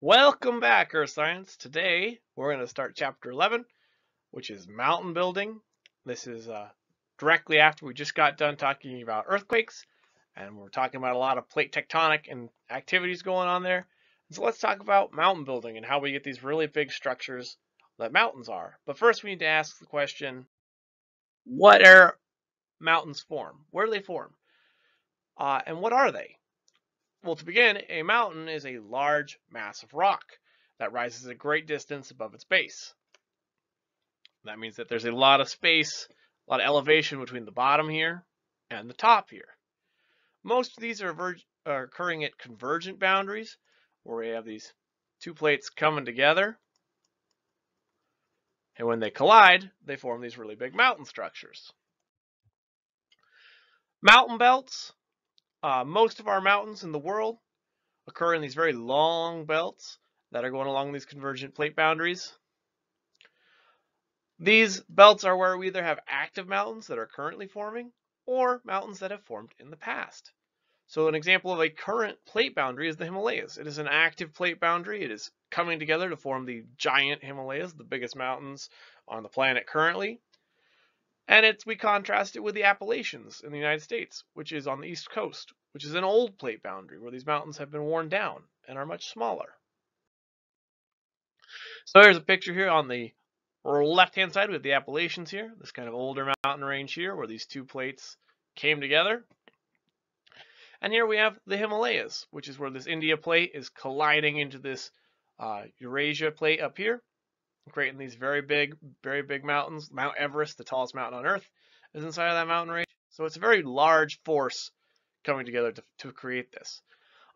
Welcome back, Earth Science. Today we're going to start Chapter 11, which is mountain building. This is directly after we just got done talking about earthquakes, and we're talking about a lot of plate tectonic and activities going on there. So let's talk about mountain building and how we get these really big structures that mountains are. But first we need to ask the question, what are mountains form? Where do they form? And what are they? Well, to begin, a mountain is a large mass of rock that rises a great distance above its base. That means that there's a lot of space, a lot of elevation between the bottom here and the top here. Most of these are occurring at convergent boundaries, where we have these two plates coming together. And when they collide, they form these really big mountain structures. Mountain belts. Most of our mountains in the world occur in these very long belts that are going along these convergent plate boundaries. These belts are where we either have active mountains that are currently forming or mountains that have formed in the past. So an example of a current plate boundary is the Himalayas. It is an active plate boundary. It is coming together to form the giant Himalayas, the biggest mountains on the planet currently. And we contrast it with the Appalachians in the United States, which is on the East Coast, which is an old plate boundary where these mountains have been worn down and are much smaller. So here's a picture here on the left-hand side with the Appalachians here, this kind of older mountain range here where these two plates came together. And here we have the Himalayas, which is where this India plate is colliding into this Eurasia plate up here, creating these very big mountains. Mount Everest, the tallest mountain on Earth, is inside of that mountain range. So it's a very large force coming together to create this.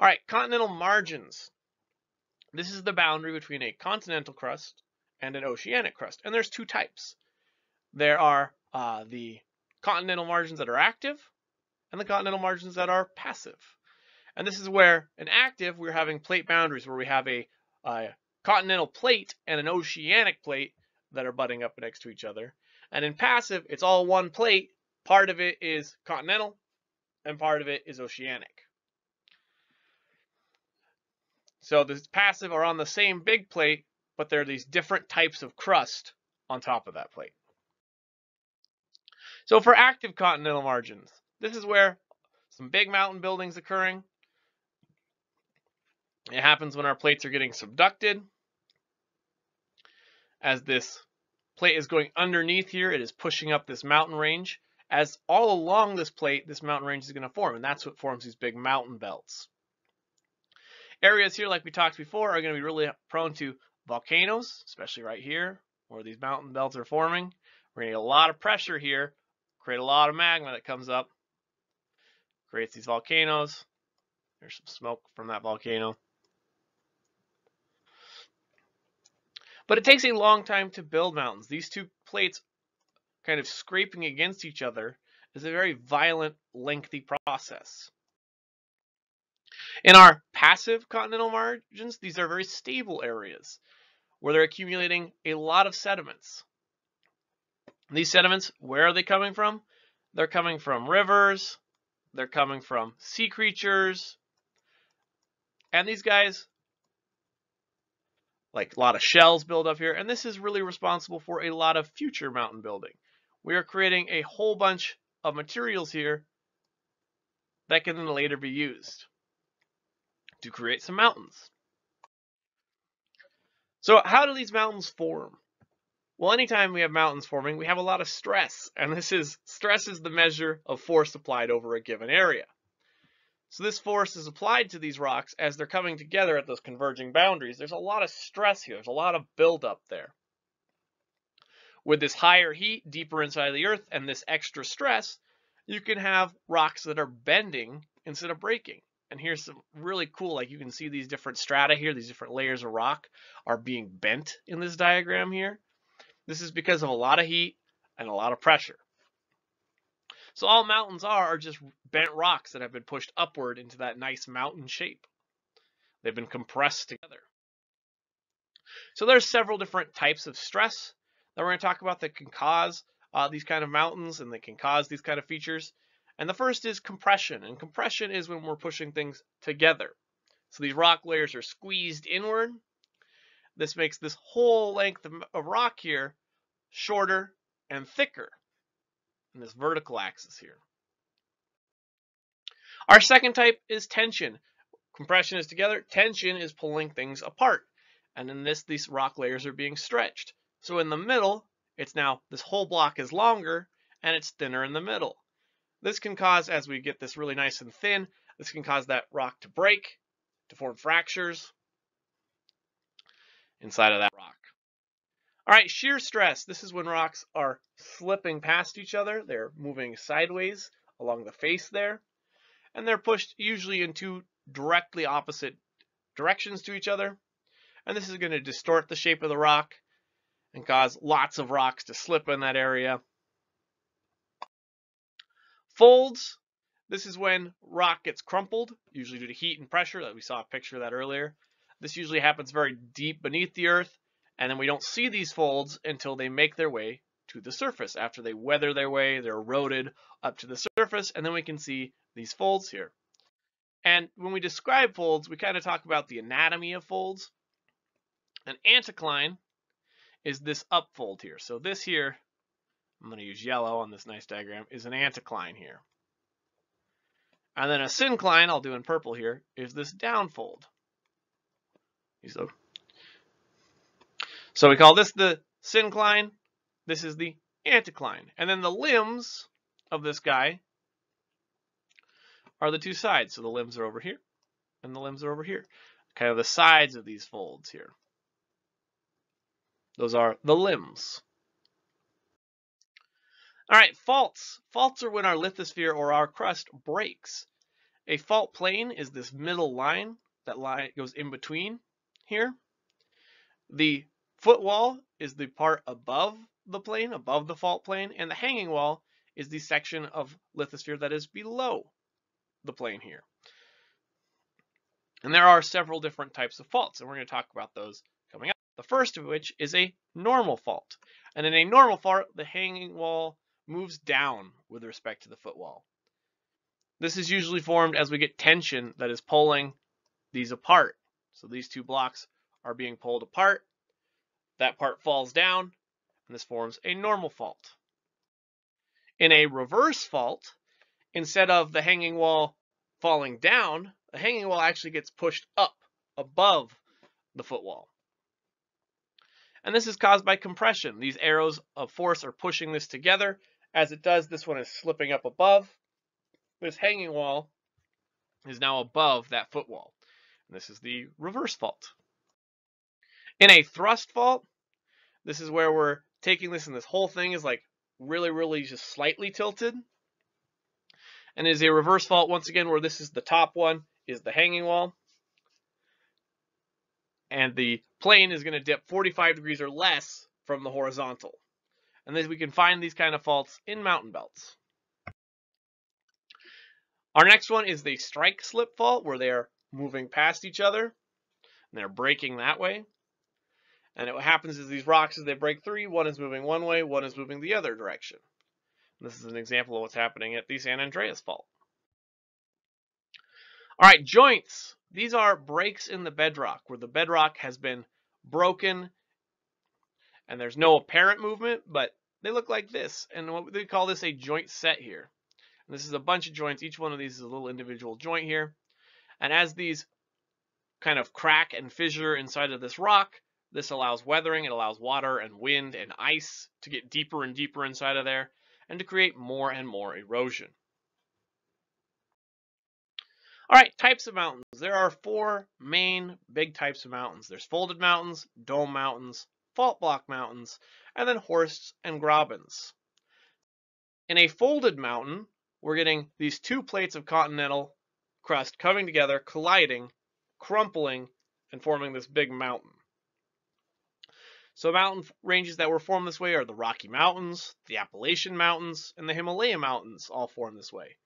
All right, continental margins. This is the boundary between a continental crust and an oceanic crust. And there's two types. There are the continental margins that are active and the continental margins that are passive. And this is where in active, we're having plate boundaries where we have a continental plate and an oceanic plate that are butting up next to each other. And in passive, it's all one plate. Part of it is continental and part of it is oceanic. So the passive are on the same big plate, but there are these different types of crust on top of that plate. So for active continental margins, this is where some big mountain buildings occurring. It happens when our plates are getting subducted. As this plate is going underneath here, it is pushing up this mountain range. As all along this plate, this mountain range is going to form, and that's what forms these big mountain belts. Areas here, like we talked before, are going to be really prone to volcanoes, especially right here, where these mountain belts are forming. We're going to get a lot of pressure here, create a lot of magma that comes up, creates these volcanoes. There's some smoke from that volcano. But it takes a long time to build mountains. These two plates kind of scraping against each other is a very violent, lengthy process. In our passive continental margins, these are very stable areas where they're accumulating a lot of sediments. These sediments, where are they coming from? They're coming from rivers, they're coming from sea creatures, and these guys, like a lot of shells build up here, and this is really responsible for a lot of future mountain building. We are creating a whole bunch of materials here that can then later be used to create some mountains. So how do these mountains form? Well, anytime we have mountains forming, we have a lot of stress, and stress is the measure of force applied over a given area. So this force is applied to these rocks as they're coming together at those converging boundaries. There's a lot of stress here. There's a lot of buildup there. With this higher heat deeper inside the Earth and this extra stress, you can have rocks that are bending instead of breaking. And here's some really cool, like you can see these different strata here, these different layers of rock are being bent in this diagram here. This is because of a lot of heat and a lot of pressure. So all mountains are just bent rocks that have been pushed upward into that nice mountain shape. They've been compressed together. So there's several different types of stress that we're going to talk about that can cause these kind of mountains and that can cause these kind of features. And the first is compression. And compression is when we're pushing things together. So these rock layers are squeezed inward. This makes this whole length of rock here shorter and thicker in this vertical axis here. Our second type is tension. Compression is together, tension is pulling things apart. And in this, these rock layers are being stretched. So in the middle, it's now, this whole block is longer and it's thinner in the middle. This can cause, as we get this really nice and thin, this can cause that rock to break, to form fractures inside of that rock. All right, shear stress. This is when rocks are slipping past each other. They're moving sideways along the face there. And they're pushed usually in two directly opposite directions to each other. And this is going to distort the shape of the rock and cause lots of rocks to slip in that area. Folds. This is when rock gets crumpled, usually due to heat and pressure. That we saw a picture of that earlier. This usually happens very deep beneath the earth, and then we don't see these folds until they make their way to the surface. After they weather their way, they're eroded up to the surface, and then we can see these folds here. And when we describe folds, we kind of talk about the anatomy of folds. An anticline is this upfold here. So this here, I'm going to use yellow on this nice diagram, is an anticline here. And then a syncline, I'll do in purple here, is this downfold. So we call this the syncline. This is the anticline. And then the limbs of this guy are the two sides. So the limbs are over here and the limbs are over here. Kind of the sides of these folds here. Those are the limbs. All right, faults. Faults are when our lithosphere or our crust breaks. A fault plane is this middle line. That line goes in between here. The footwall is the part above the plane, above the fault plane, and the hanging wall is the section of lithosphere that is below the plane here. And there are several different types of faults, and we're going to talk about those coming up. The first of which is a normal fault. And in a normal fault, the hanging wall moves down with respect to the footwall. This is usually formed as we get tension that is pulling these apart. So these two blocks are being pulled apart. That part falls down, and this forms a normal fault. In a reverse fault, instead of the hanging wall falling down, the hanging wall actually gets pushed up above the footwall. And this is caused by compression. These arrows of force are pushing this together. As it does, this one is slipping up above. This hanging wall is now above that footwall. And this is the reverse fault. In a thrust fault, this is where we're taking this and this whole thing is like really just slightly tilted. And is a reverse fault, once again, where this is the top one, is the hanging wall. And the plane is going to dip 45 degrees or less from the horizontal. And then we can find these kind of faults in mountain belts. Our next one is the strike slip fault, where they are moving past each other and they're breaking that way. And what happens is these rocks, as they break free, one is moving one way, one is moving the other direction. And this is an example of what's happening at the San Andreas fault. All right, joints. These are breaks in the bedrock, where the bedrock has been broken and there's no apparent movement, but they look like this. And what they call this a joint set here. And this is a bunch of joints. Each one of these is a little individual joint here. And as these kind of crack and fissure inside of this rock, this allows weathering. It allows water and wind and ice to get deeper and deeper inside of there and to create more and more erosion. All right, types of mountains. There are four main big types of mountains. There's folded mountains, dome mountains, fault block mountains, and then horsts and grabens. In a folded mountain, we're getting these two plates of continental crust coming together, colliding, crumpling, and forming this big mountain. So mountain ranges that were formed this way are the Rocky Mountains, the Appalachian Mountains, and the Himalaya Mountains, all formed this way.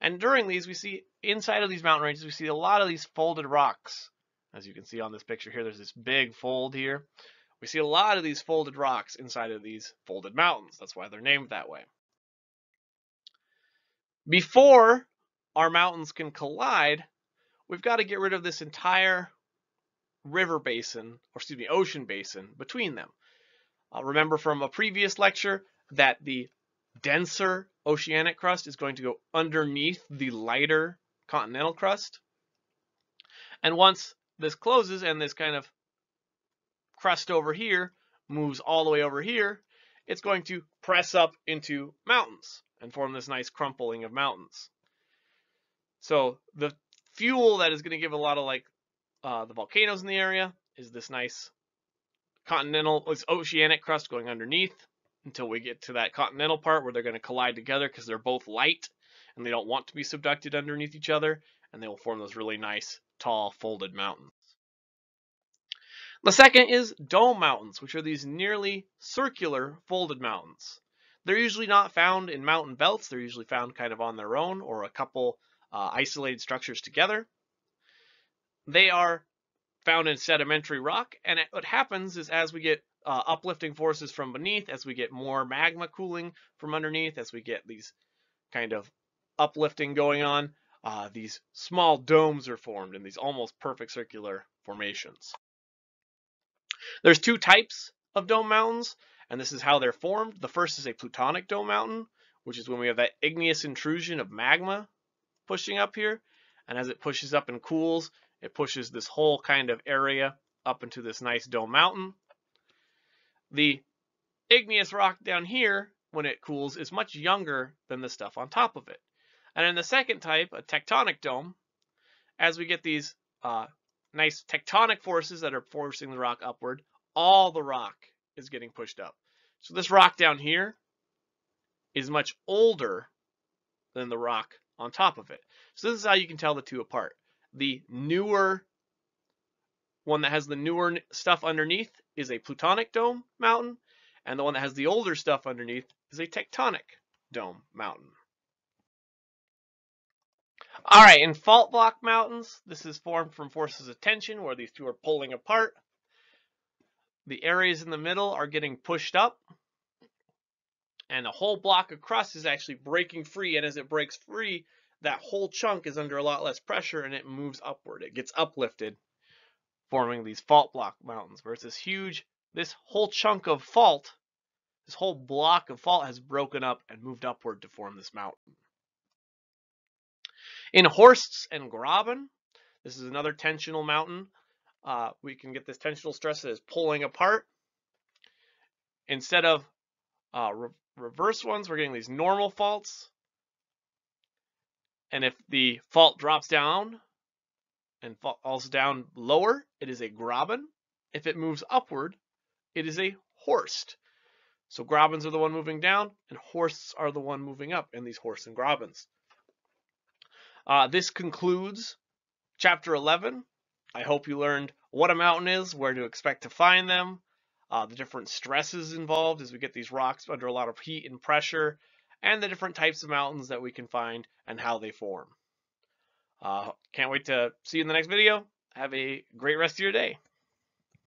And during these, we see inside of these mountain ranges, we see a lot of these folded rocks. As you can see on this picture here, there's this big fold here. We see a lot of these folded rocks inside of these folded mountains. That's why they're named that way. Before our mountains can collide, we've got to get rid of this entire river basin, or excuse me, ocean basin between them. Remember from a previous lecture that the denser oceanic crust is going to go underneath the lighter continental crust. And once this closes and this kind of crust over here moves all the way over here, it's going to press up into mountains and form this nice crumpling of mountains. So the fuel that is going to give a lot of the volcanoes in the area is this nice continental, it's oceanic crust going underneath until we get to that continental part where they're going to collide together because they're both light and they don't want to be subducted underneath each other, and they will form those really nice, tall, folded mountains. The second is dome mountains, which are these nearly circular folded mountains. They're usually not found in mountain belts. They're usually found kind of on their own or a couple isolated structures together. They are found in sedimentary rock, and what happens is as we get uplifting forces from beneath, as we get more magma cooling from underneath, as we get these kind of uplifting going on, these small domes are formed in these almost perfect circular formations. There's two types of dome mountains, and this is how they're formed. The first is a plutonic dome mountain, which is when we have that igneous intrusion of magma pushing up here, and as it pushes up and cools, it pushes this whole kind of area up into this nice dome mountain. The igneous rock down here, when it cools, is much younger than the stuff on top of it. And in the second type, a tectonic dome, as we get these nice tectonic forces that are forcing the rock upward, all the rock is getting pushed up. So this rock down here is much older than the rock on top of it. So this is how you can tell the two apart. The newer one that has the newer stuff underneath is a plutonic dome mountain, and the one that has the older stuff underneath is a tectonic dome mountain. All right, in fault block mountains, this is formed from forces of tension where these two are pulling apart. The areas in the middle are getting pushed up, and a whole block of crust is actually breaking free, and as it breaks free, that whole chunk is under a lot less pressure and it moves upward. It gets uplifted, forming these fault block mountains, where it's this whole chunk of fault, this whole block of fault has broken up and moved upward to form this mountain. In Horsts and Graben, this is another tensional mountain. We can get this tensional stress that is pulling apart. Instead of reverse ones, we're getting these normal faults. And if the fault drops down and falls down lower, it is a Graben. If it moves upward, it is a Horst. So Grabens are the one moving down, and Horsts are the one moving up in these Horsts and Grabens. This concludes Chapter 11. I hope you learned what a mountain is, where to expect to find them, the different stresses involved as we get these rocks under a lot of heat and pressure, and the different types of mountains that we can find and how they form. Can't wait to see you in the next video. Have a great rest of your day.